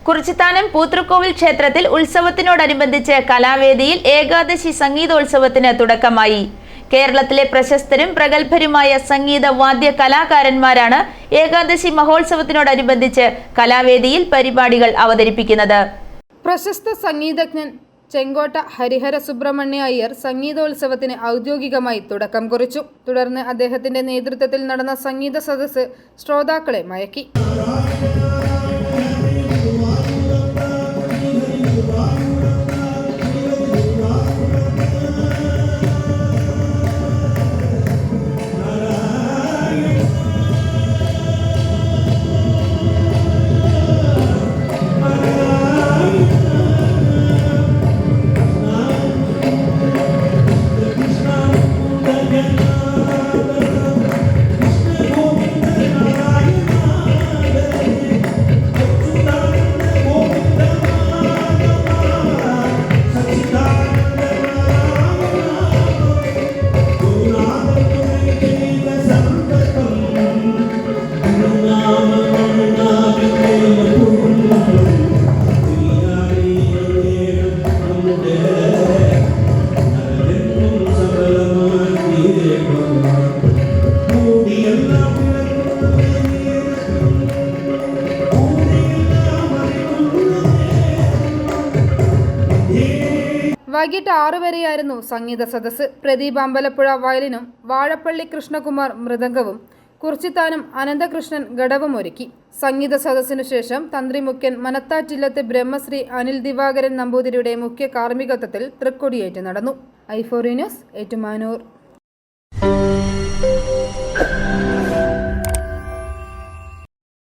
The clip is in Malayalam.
കുറിച്ചിത്താനം പൂത്തൃക്കോവിൽ ക്ഷേത്രത്തിൽ ഉത്സവത്തിനോടനുബന്ധിച്ച് കലാവേദിയിൽ ഏകാദശി സംഗീതോത്സവത്തിന് തുടക്കമായി. കേരളത്തിലെ പ്രശസ്തരും പ്രഗത്ഭരുമായ സംഗീത വാദ്യ കലാകാരന്മാരാണ് ഏകാദശി മഹോത്സവത്തിനോടനുബന്ധിച്ച് കലാവേദിയിൽ പരിപാടികൾ അവതരിപ്പിക്കുന്നത്. പ്രശസ്ത സംഗീതജ്ഞൻ ചെങ്കോട്ട ഹരിഹര സുബ്രഹ്മണ്യ അയ്യർ സംഗീതോത്സവത്തിന് ഔദ്യോഗികമായി തുടക്കം കുറിച്ചു. തുടർന്ന് അദ്ദേഹത്തിന്റെ നേതൃത്വത്തിൽ നടന്ന സംഗീത സദസ്സ് ശ്രോതാക്കളെ മയക്കി. വൈകിട്ട് 6 വരെയായിരുന്നു സംഗീത സദസ്സ്. പ്രദീപ് അമ്പലപ്പുഴ വയലിനും വാഴപ്പള്ളി കൃഷ്ണകുമാർ മൃദംഗവും കുറിച്ചിത്താനം അനന്തകൃഷ്ണൻ ഘടവും ഒരുക്കി. സംഗീത സദസ്സിനു ശേഷം തന്ത്രി മുഖ്യൻ മനത്താറ്റില്ലത്ത് ബ്രഹ്മശ്രീ അനിൽ ദിവാകരൻ നമ്പൂതിരിയുടെ മുഖ്യ കാർമ്മികത്വത്തിൽ തൃക്കൊടിയേറ്റ് നടന്നു. i4 news, Ettumanoor.